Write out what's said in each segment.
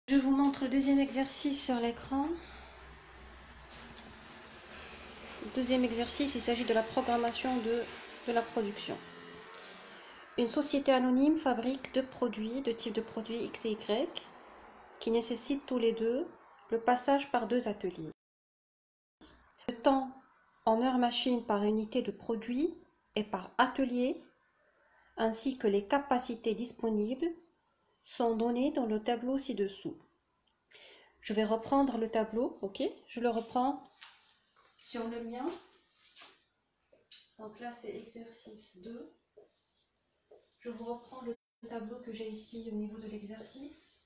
Je vous montre le deuxième exercice sur l'écran. Deuxième exercice, il s'agit de la programmation de la production. Une société anonyme fabrique deux produits, deux types de produits X et Y, qui nécessitent tous les deux le passage par deux ateliers. Le temps en heures machine par unité de produit et par atelier, ainsi que les capacités disponibles, sont données dans le tableau ci-dessous. Je vais reprendre le tableau, ok? Je le reprends sur le mien. Donc là, c'est exercice 2. Je vous reprends le tableau que j'ai ici au niveau de l'exercice.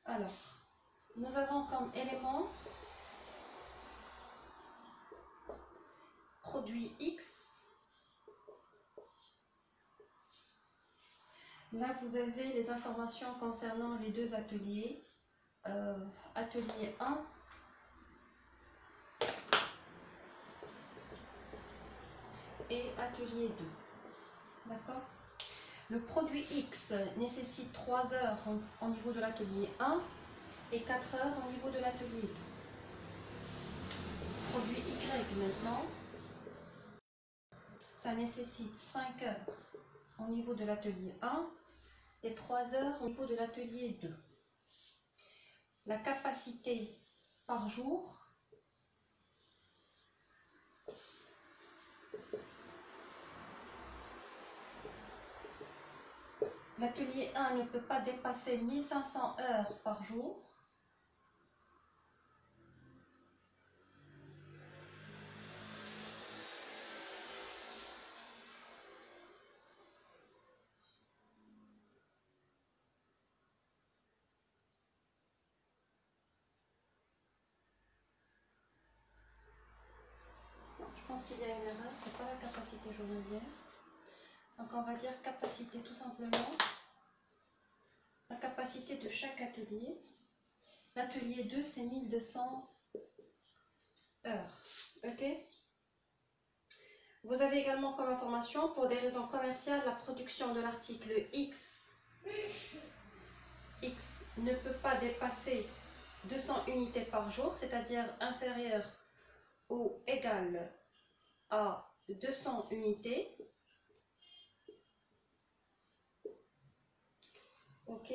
Alors, nous avons comme élément produit X. Là, vous avez les informations concernant les deux ateliers. Atelier 1 et atelier 2. D'accord? Le produit X nécessite 3 heures au niveau de l'atelier 1 et 4 heures au niveau de l'atelier 2. Produit Y maintenant, ça nécessite 5 heures au niveau de l'atelier 1 et 3 heures au niveau de l'atelier 2. La capacité par jour, l'atelier 1 ne peut pas dépasser 1500 heures par jour. Je pense qu'il y a une erreur, c'est pas la capacité journalière. Donc on va dire capacité tout simplement. La capacité de chaque atelier. L'atelier 2 c'est 1200 heures. Ok? Vous avez également comme information, pour des raisons commerciales, la production de l'article X ne peut pas dépasser 200 unités par jour, c'est-à-dire inférieur ou égal à 200 unités. Ok.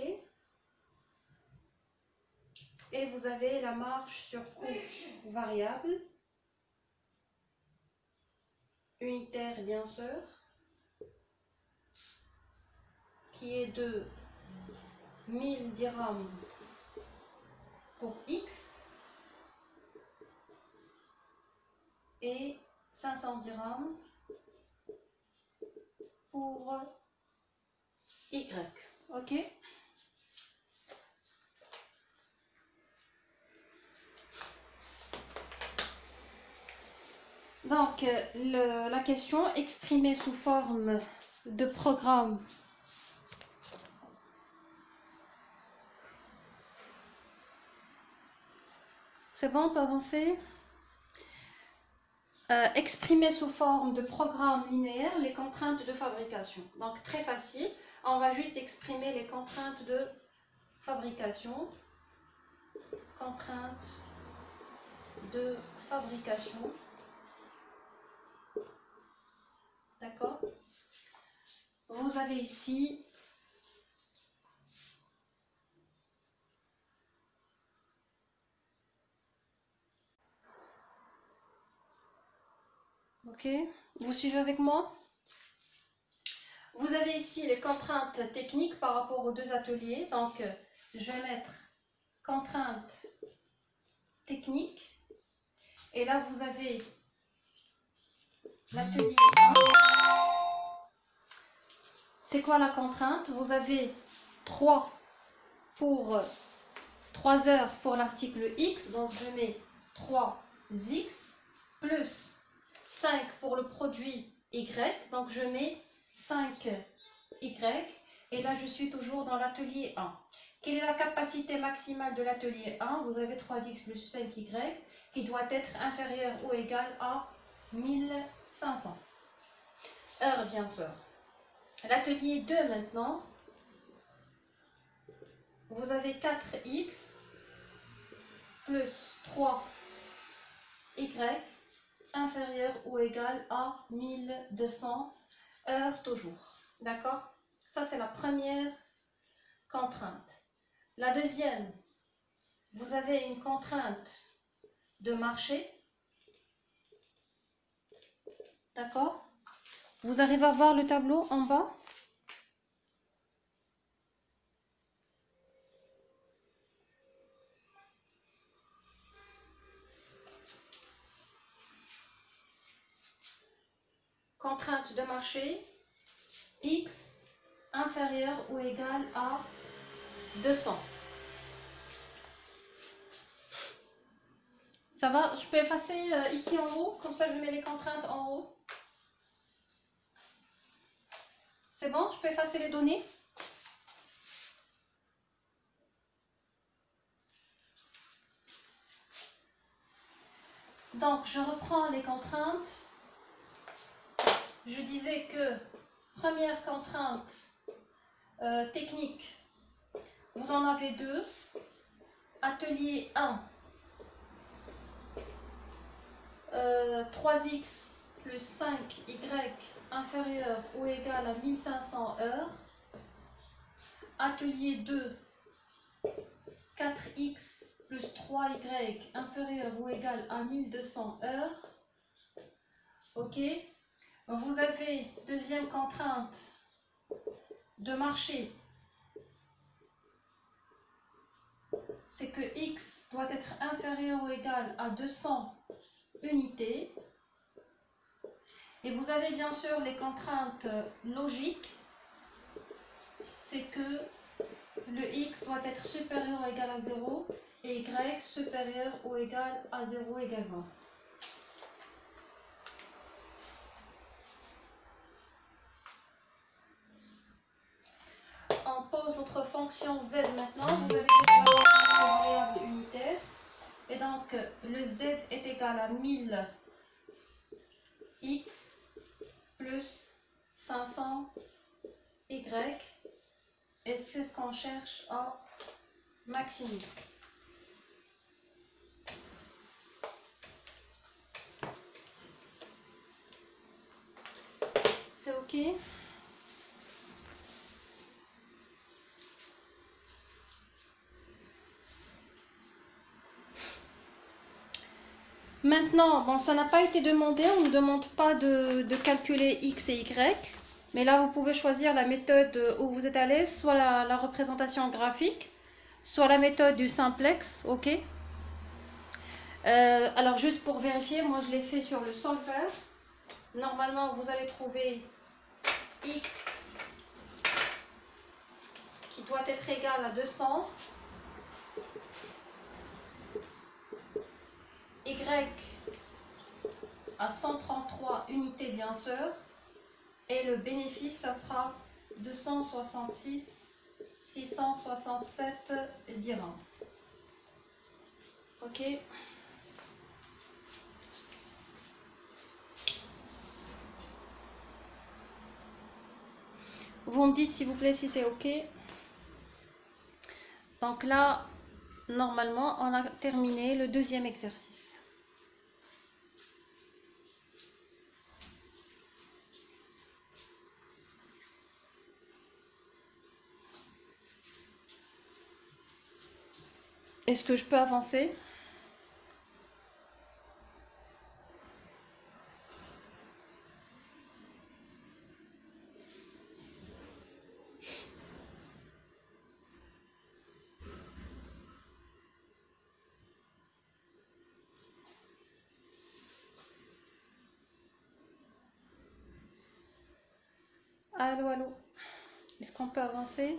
Et vous avez la marge sur coût variable, unitaire bien sûr, qui est de 1000 dirhams pour X et 500 dirhams pour Y. Ok? Donc, la question exprimée sous forme de programme. C'est bon, on peut avancer? Exprimer sous forme de programme linéaire les contraintes de fabrication. Donc, très facile. On va juste exprimer les contraintes de fabrication. Contraintes de fabrication. D'accord? Vous avez ici ok, vous suivez avec moi? Vous avez ici les contraintes techniques par rapport aux deux ateliers. Donc, je vais mettre contraintes techniques. Et là, vous avez l'atelier 1. C'est quoi la contrainte? Vous avez 3 heures pour l'article X. Donc, je mets 3X plus 5 pour le produit Y. Donc, je mets 5Y. Et là, je suis toujours dans l'atelier 1. Quelle est la capacité maximale de l'atelier 1? Vous avez 3X plus 5Y qui doit être inférieur ou égal à 1500 heures, bien sûr. L'atelier 2 maintenant. vous avez 4x plus 3y inférieur ou égal à 1200 heures toujours. D'accord? Ça, c'est la première contrainte. La deuxième, vous avez une contrainte de marché. D'accord? Vous arrivez à voir le tableau en bas? Contrainte de marché, x inférieur ou égal à 200. Ça va? Je peux effacer ici en haut, comme ça je mets les contraintes en haut. C'est bon? Je peux effacer les données? Donc, je reprends les contraintes. Je disais que première contrainte technique, vous en avez deux. Atelier 1, 3x plus 5y inférieur ou égal à 1500 heures. Atelier 2, 4x plus 3y inférieur ou égal à 1200 heures. Ok. Vous avez deuxième contrainte de marché, c'est que x doit être inférieur ou égal à 200 unités. Et vous avez bien sûr les contraintes logiques, c'est que le x doit être supérieur ou égal à 0 et y supérieur ou égal à 0 également. On pose notre fonction z maintenant. Vous avez des variables unitaires. Et donc, le z est égal à 1000 x plus 500 y. Et c'est ce qu'on cherche à maximiser. C'est OK? Maintenant, bon, ça n'a pas été demandé, on ne demande pas de calculer x et y, mais là vous pouvez choisir la méthode où vous êtes à l'aise, soit la représentation graphique, soit la méthode du simplex, ok. Alors juste pour vérifier, moi je l'ai fait sur le solver. Normalement vous allez trouver x qui doit être égal à 200, y à 133 unités bien sûr, et le bénéfice ça sera 266 667 dirhams. Ok. Vous me dites s'il vous plaît si c'est ok. Donc là, normalement, on a terminé le deuxième exercice. Est-ce que je peux avancer? Allô, allô. Est-ce qu'on peut avancer?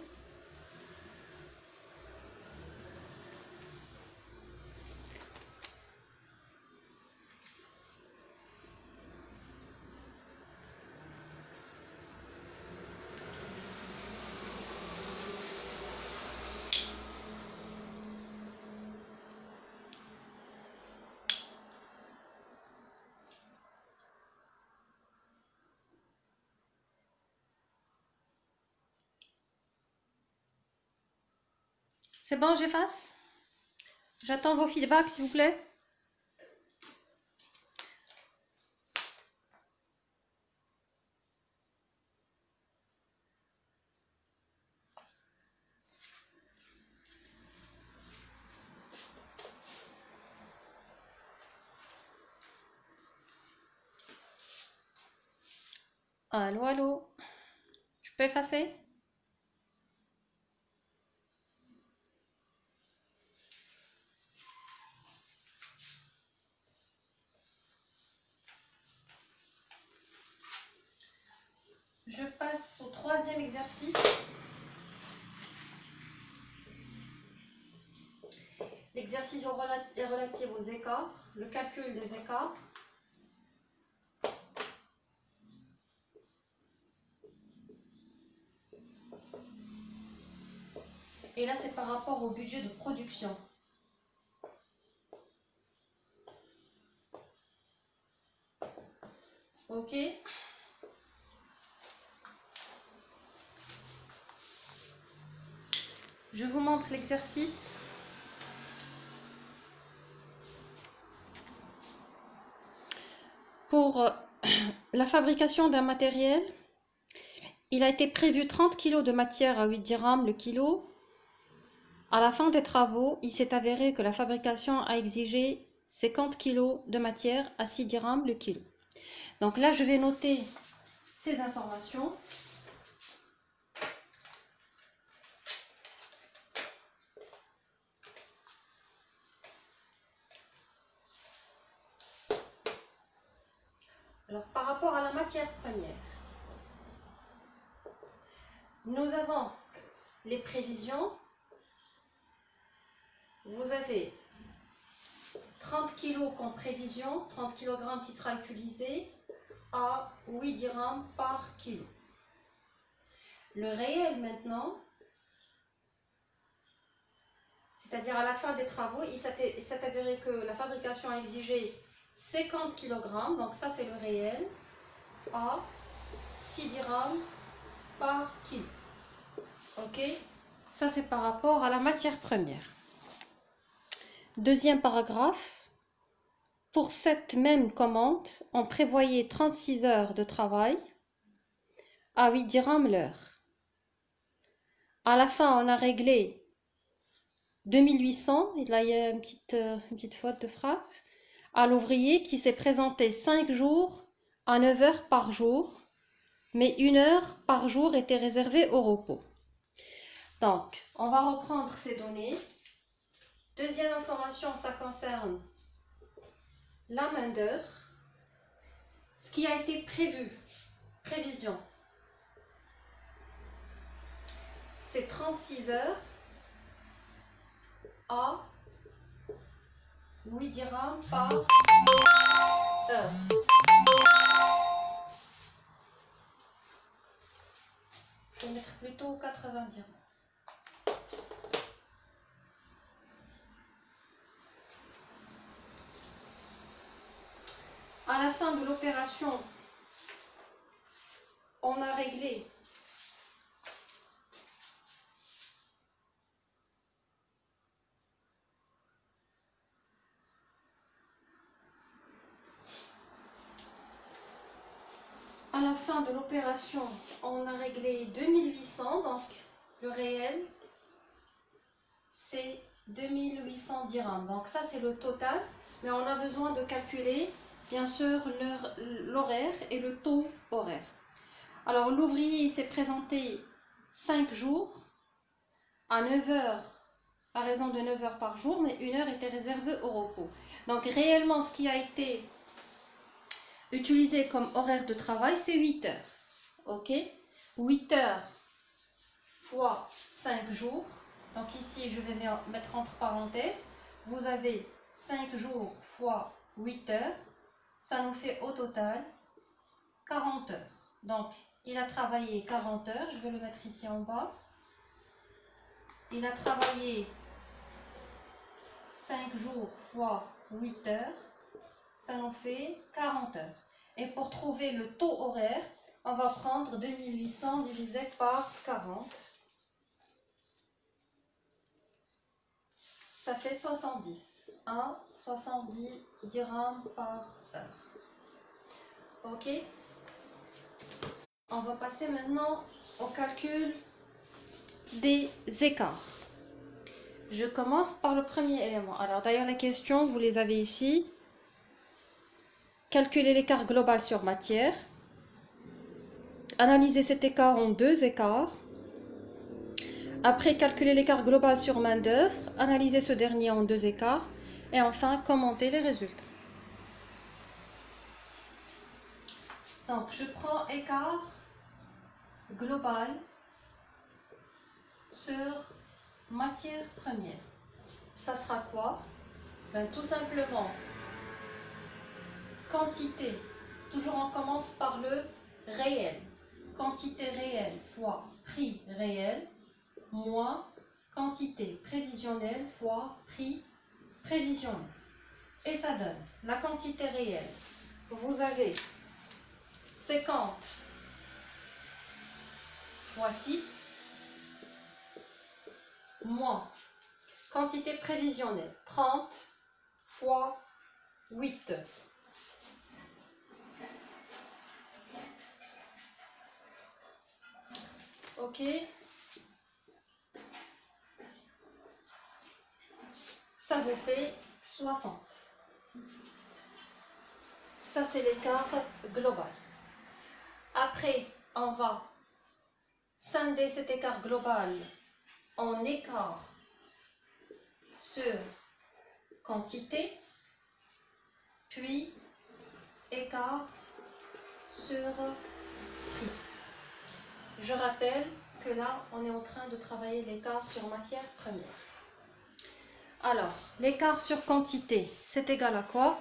C'est bon, j'efface? J'attends vos feedbacks, s'il vous plaît. Allô, allô. Je peux effacer? Je passe au troisième exercice. L'exercice est relatif aux écarts, le calcul des écarts. Et là, c'est par rapport au budget de production. Ok? Je vous montre l'exercice. Pour la fabrication d'un matériel, il a été prévu 30 kg de matière à 8 dirhams le kilo. À la fin des travaux, il s'est avéré que la fabrication a exigé 50 kg de matière à 6 dirhams le kilo. Donc là, je vais noter ces informations. Alors, par rapport à la matière première, nous avons les prévisions. Vous avez 30 kg comme prévision, 30 kg qui sera utilisé à 8 dirhams par kilo. Le réel maintenant, c'est-à-dire à la fin des travaux, il s'est avéré que la fabrication a exigé 50 kg, donc ça c'est le réel, à 6 dirhams par kilo. Ok? Ça c'est par rapport à la matière première. Deuxième paragraphe. Pour cette même commande, on prévoyait 36 heures de travail à 8 dirhams l'heure. À la fin, on a réglé 2800, et là il y a une petite faute de frappe, à l'ouvrier qui s'est présenté 5 jours à 9 heures par jour, mais 1 heure par jour était réservée au repos. Donc, on va reprendre ces données. Deuxième information, ça concerne la main-d'œuvre. Ce qui a été prévu, prévision, c'est 36 heures à 8 dirhams par heure. Je vais mettre plutôt 80 dirhams. À la fin de l'opération, on a réglé à la fin de l'opération, on a réglé 2800, donc le réel, c'est 2800 dirhams. Donc ça, c'est le total, mais on a besoin de calculer, bien sûr, l'horaire et le taux horaire. Alors, l'ouvrier s'est présenté 5 jours à 9 heures, à raison de 9 heures par jour, mais 1 heure était réservée au repos. Donc, réellement, ce qui a été utilisé comme horaire de travail, c'est 8 heures. Ok? 8 heures fois 5 jours. Donc, ici, je vais mettre entre parenthèses. Vous avez 5 jours fois 8 heures. Ça nous fait au total 40 heures. Donc, il a travaillé 40 heures. Je vais le mettre ici en bas. Il a travaillé 5 jours fois 8 heures. Ça nous fait 40 heures. Et pour trouver le taux horaire, on va prendre 2800 divisé par 40. ça fait 70. 70 dirhams par heure. Ok? On va passer maintenant au calcul des écarts. Je commence par le premier élément. Alors d'ailleurs les questions, vous les avez ici. Calculer l'écart global sur matière. Analyser cet écart en deux écarts. Après, calculer l'écart global sur main-d'œuvre. Analyser ce dernier en deux écarts. Et enfin, commenter les résultats. Donc, je prends écart global sur matière première. Ça sera quoi? Ben, tout simplement, quantité. Toujours on commence par le réel. Quantité réelle fois prix réel moins quantité prévisionnelle fois prix prévisionnel. Et ça donne la quantité réelle. Vous avez 50 fois 6 moins quantité prévisionnelle 30 fois 8. Ok. Ça vous fait 60. Ça, c'est l'écart global. Après, on va scinder cet écart global en écart sur quantité, puis écart sur prix. Je rappelle que là, on est en train de travailler l'écart sur matière première. Alors, l'écart sur quantité, c'est égal à quoi?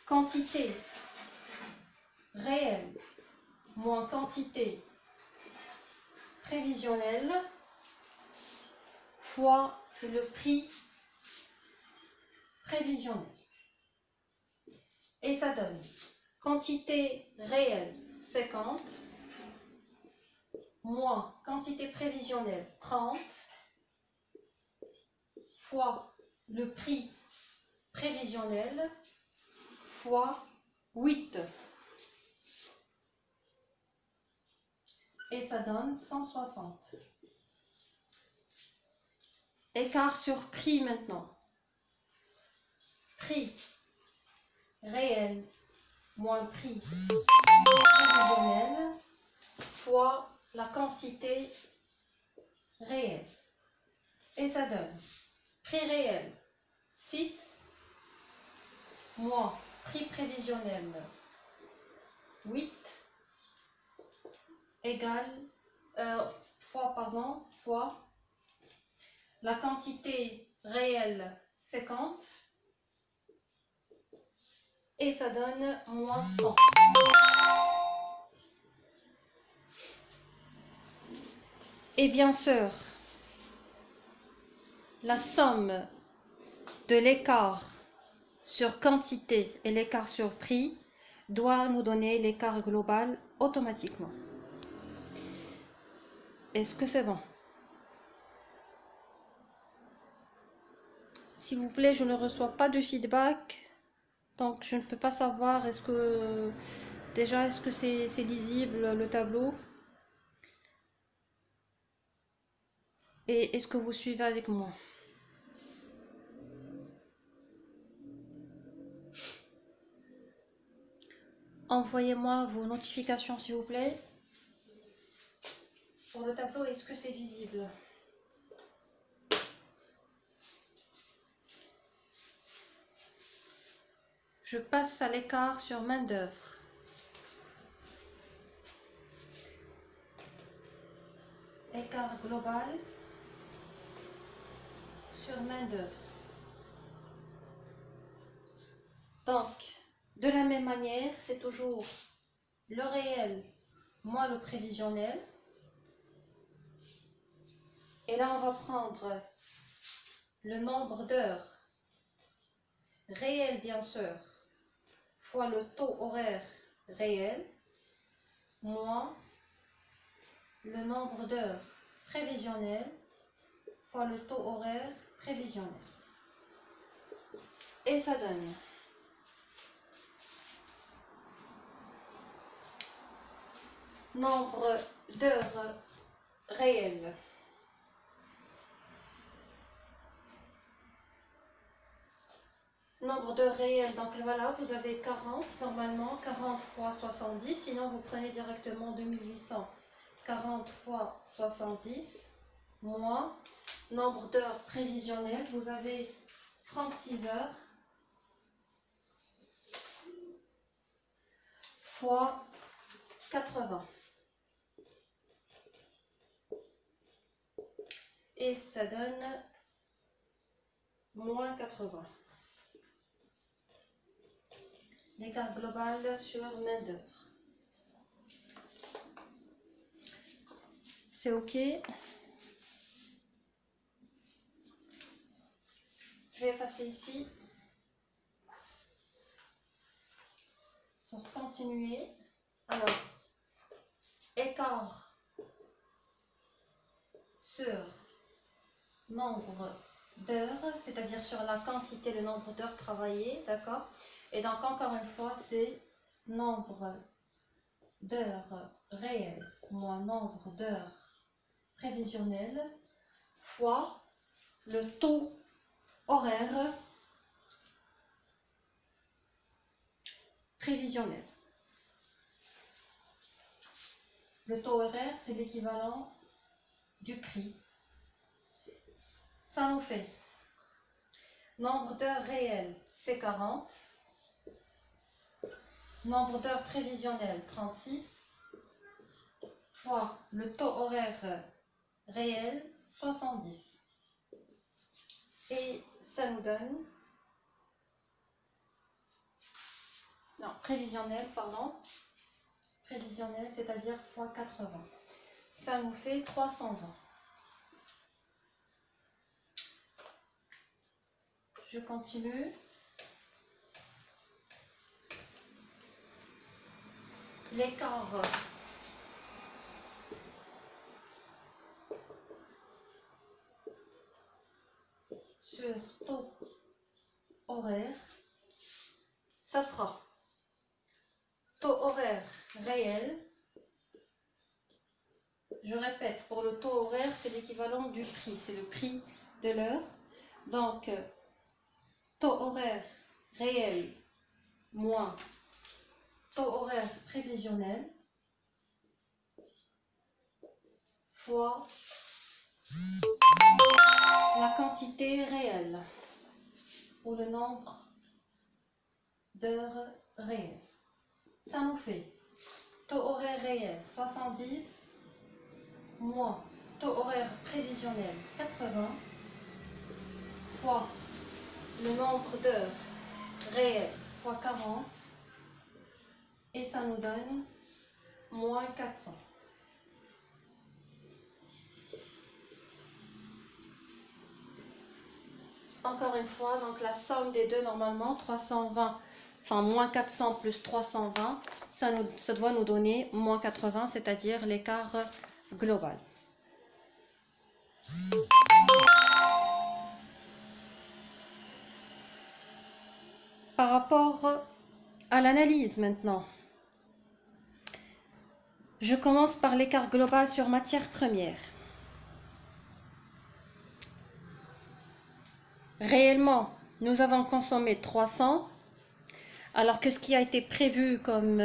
Quantité réelle moins quantité prévisionnelle fois le prix prévisionnel. Et ça donne quantité réelle 50 moins quantité prévisionnelle 30 fois le prix prévisionnel fois 8. Et ça donne 160. Écart sur prix maintenant. Prix réel moins prix prévisionnel fois la quantité réelle. Et ça donne prix réel 6 moins prix prévisionnel 8 égale fois la quantité réelle 50 et ça donne moins 100. Et bien sûr, la somme de l'écart sur quantité et l'écart sur prix doit nous donner l'écart global automatiquement. Est-ce que c'est bon? S'il vous plaît, je ne reçois pas de feedback, donc je ne peux pas savoir est-ce que c'est lisible le tableau et est-ce que vous suivez avec moi? Envoyez-moi vos notifications s'il vous plaît. Pour le tableau, est-ce que c'est visible? Je passe à l'écart sur main-d'œuvre. Écart global sur main-d'œuvre. Donc, de la même manière, c'est toujours le réel moins le prévisionnel. Et là, on va prendre le nombre d'heures réel, bien sûr, fois le taux horaire réel, moins le nombre d'heures prévisionnelles fois le taux horaire prévisionnel. Et ça donne nombre d'heures réelles. Nombre d'heures réelles, donc voilà, vous avez 40, normalement 40 fois 70, sinon vous prenez directement 2800. 40 fois 70, moins nombre d'heures prévisionnelles, vous avez 36 heures, fois 80. Et ça donne moins 80. L'écart global sur main-d'œuvre. C'est OK. Je vais effacer ici. Pour continuer. Alors, écart sur nombre d'heures, c'est-à-dire sur la quantité, le nombre d'heures travaillées, d'accord? Et donc, encore une fois, c'est nombre d'heures réelles moins nombre d'heures prévisionnelles fois le taux horaire prévisionnel. Le taux horaire, c'est l'équivalent du prix. Ça nous fait nombre d'heures réelles, c'est 40. Nombre d'heures prévisionnelles, 36. Fois le taux horaire réel, 70. Et ça nous donne... Non, prévisionnel, pardon. Prévisionnel, c'est-à-dire fois 80. Ça nous fait 320. Je continue. L'écart sur taux horaire, ça sera taux horaire réel. Je répète, pour le taux horaire, c'est l'équivalent du prix, c'est le prix de l'heure. Donc, taux horaire réel moins taux horaire prévisionnel fois la quantité réelle ou le nombre d'heures réelles. Ça nous fait taux horaire réel 70 moins taux horaire prévisionnel 80 fois le nombre d'heures réelles fois 40 et ça nous donne moins 400. Encore une fois, donc la somme des deux normalement 320, enfin moins 400 plus 320, ça doit nous donner moins 80, c'est-à-dire l'écart global. Par rapport à l'analyse maintenant, je commence par l'écart global sur matière première. Réellement, nous avons consommé 300, alors que ce qui a été prévu comme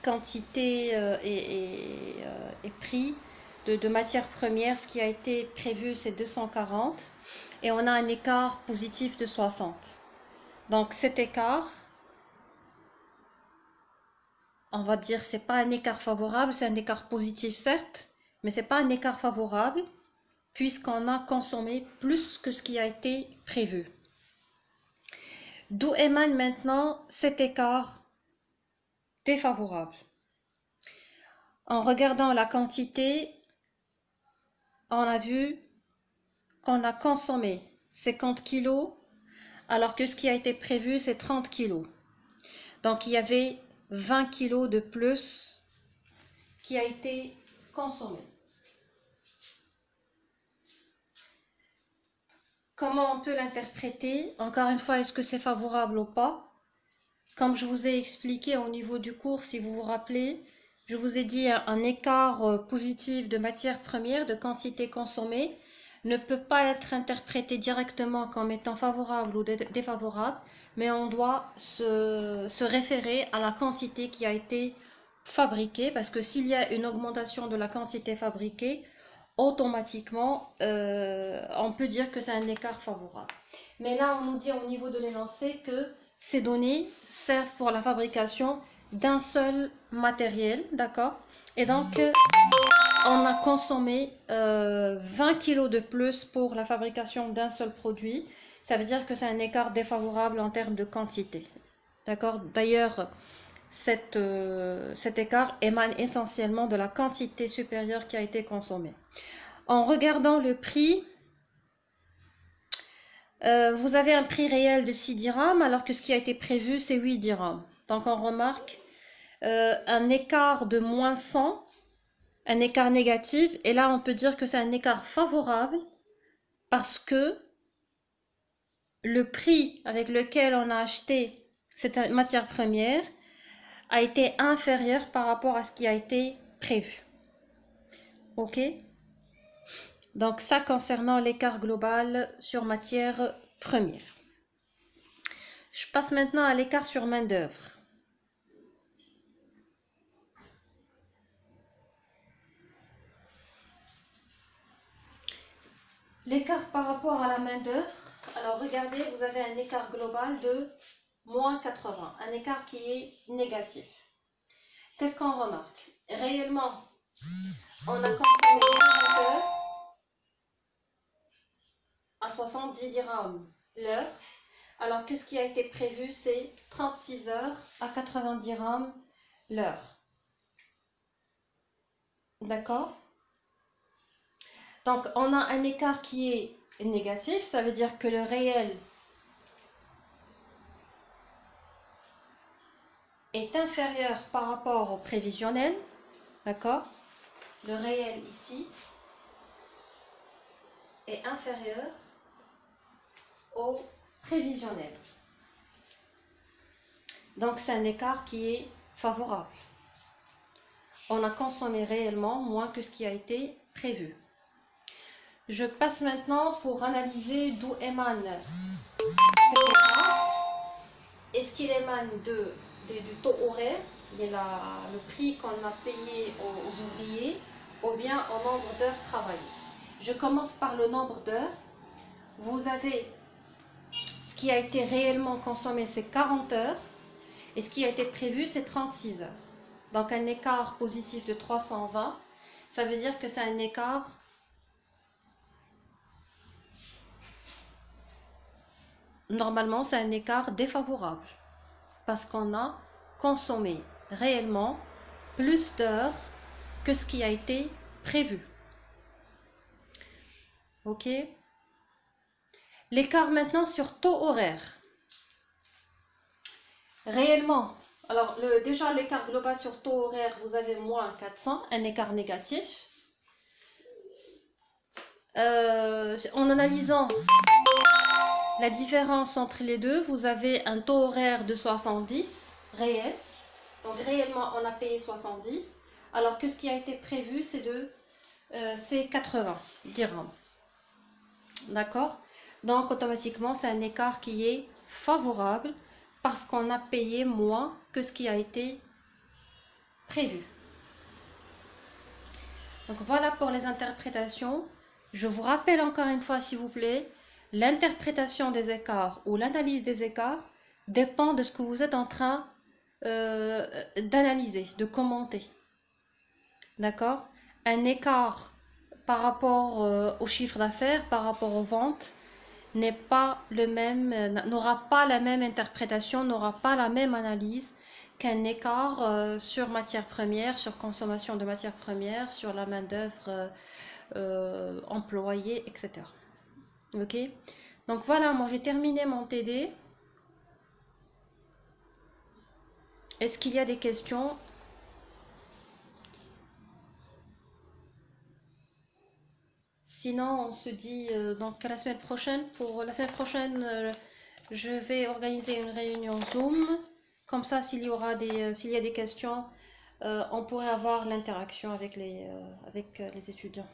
quantité et prix de matière première, ce qui a été prévu c'est 240 et on a un écart positif de 60. Donc cet écart, on va dire c'est pas un écart favorable, c'est un écart positif certes, mais c'est pas un écart favorable puisqu'on a consommé plus que ce qui a été prévu. D'où émane maintenant cet écart défavorable. En regardant la quantité, on a vu qu'on a consommé 50 kg alors que ce qui a été prévu c'est 30 kg. Donc il y avait 20 kg de plus qui a été consommé. comment on peut l'interpréter? Encore une fois, est-ce que c'est favorable ou pas? Comme je vous ai expliqué au niveau du cours, si vous vous rappelez, je vous ai dit un écart positif de matière première, de quantité consommée, ne peut pas être interprété directement comme étant favorable ou défavorable, mais on doit se référer à la quantité qui a été fabriquée, parce que s'il y a une augmentation de la quantité fabriquée, automatiquement, on peut dire que c'est un écart favorable. Mais là, on nous dit au niveau de l'énoncé que ces données servent pour la fabrication d'un seul matériel, d'accord? Et donc, on a consommé 20 kg de plus pour la fabrication d'un seul produit. Ça veut dire que c'est un écart défavorable en termes de quantité, d'accord? D'ailleurs, cet écart émane essentiellement de la quantité supérieure qui a été consommée. En regardant le prix, vous avez un prix réel de 6 dirhams, alors que ce qui a été prévu, c'est 8 dirhams. Donc on remarque un écart de moins 100, un écart négatif, et là on peut dire que c'est un écart favorable, parce que le prix avec lequel on a acheté cette matière première a été inférieur par rapport à ce qui a été prévu. Ok? Donc ça concernant l'écart global sur matière première. Je passe maintenant à l'écart sur main-d'œuvre. L'écart par rapport à la main-d'œuvre, alors regardez, vous avez un écart global de moins 80, un écart qui est négatif. Qu'est-ce qu'on remarque? Réellement, on a consommé 40 heures à 70 dirhams l'heure, alors que ce qui a été prévu, c'est 36 heures à 80 dirhams l'heure. D'accord? Donc, on a un écart qui est négatif, ça veut dire que le réel est inférieur par rapport au prévisionnel. D'accord? Le réel ici est inférieur au prévisionnel. Donc, c'est un écart qui est favorable. On a consommé réellement moins que ce qui a été prévu. Je passe maintenant pour analyser d'où émane cet écart. Est-ce qu'il émane du taux horaire, le prix qu'on a payé aux ouvriers, ou bien au nombre d'heures travaillées? Je commence par le nombre d'heures. Vous avez ce qui a été réellement consommé, c'est 40 heures, et ce qui a été prévu, c'est 36 heures. Donc un écart positif de 320, ça veut dire que c'est un écart normalement, c'est un écart défavorable, parce qu'on a consommé réellement plus d'heures que ce qui a été prévu. Ok? L'écart maintenant sur taux horaire. Réellement, alors déjà l'écart global sur taux horaire, vous avez moins 400, un écart négatif. En analysant la différence entre les deux, vous avez un taux horaire de 70 réel. Donc réellement, on a payé 70, alors que ce qui a été prévu, c'est 80 dirhams. D'accord? Donc automatiquement, c'est un écart qui est favorable parce qu'on a payé moins que ce qui a été prévu. Donc voilà pour les interprétations. Je vous rappelle encore une fois, s'il vous plaît, l'interprétation des écarts ou l'analyse des écarts dépend de ce que vous êtes en train d'analyser, de commenter. D'accord? Un écart par rapport au chiffre d'affaires, par rapport aux ventes, n'est pas le même, n'aura pas la même interprétation, n'aura pas la même analyse qu'un écart sur matière première, sur consommation de matière première, sur la main-d'œuvre employée, etc. Ok? Donc voilà, moi j'ai terminé mon TD. Est-ce qu'il y a des questions? Sinon, on se dit donc à la semaine prochaine. Pour la semaine prochaine, je vais organiser une réunion Zoom. Comme ça, s'il y a des questions, on pourrait avoir l'interaction avec les étudiants.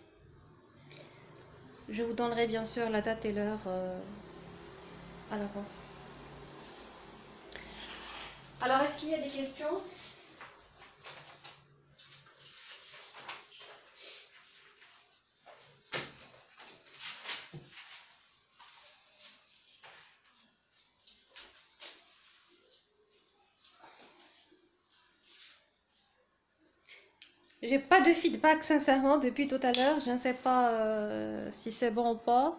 Je vous donnerai bien sûr la date et l'heure à l'avance. Alors, est-ce qu'il y a des questions? J'ai pas de feedback sincèrement depuis tout à l'heure. Je ne sais pas si c'est bon ou pas.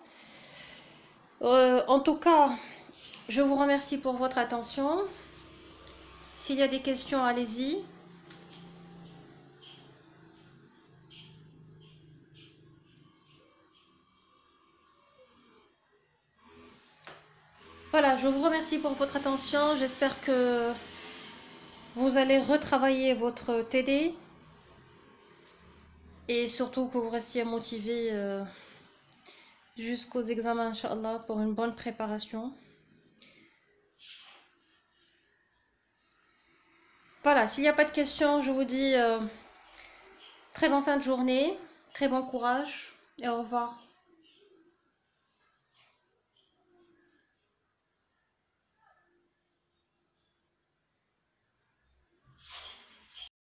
En tout cas, je vous remercie pour votre attention. S'il y a des questions, allez-y. Voilà, je vous remercie pour votre attention. J'espère que vous allez retravailler votre TD et surtout que vous restiez motivé jusqu'aux examens, Inch'Allah, pour une bonne préparation. Voilà, s'il n'y a pas de questions, je vous dis très bonne fin de journée, très bon courage et au revoir.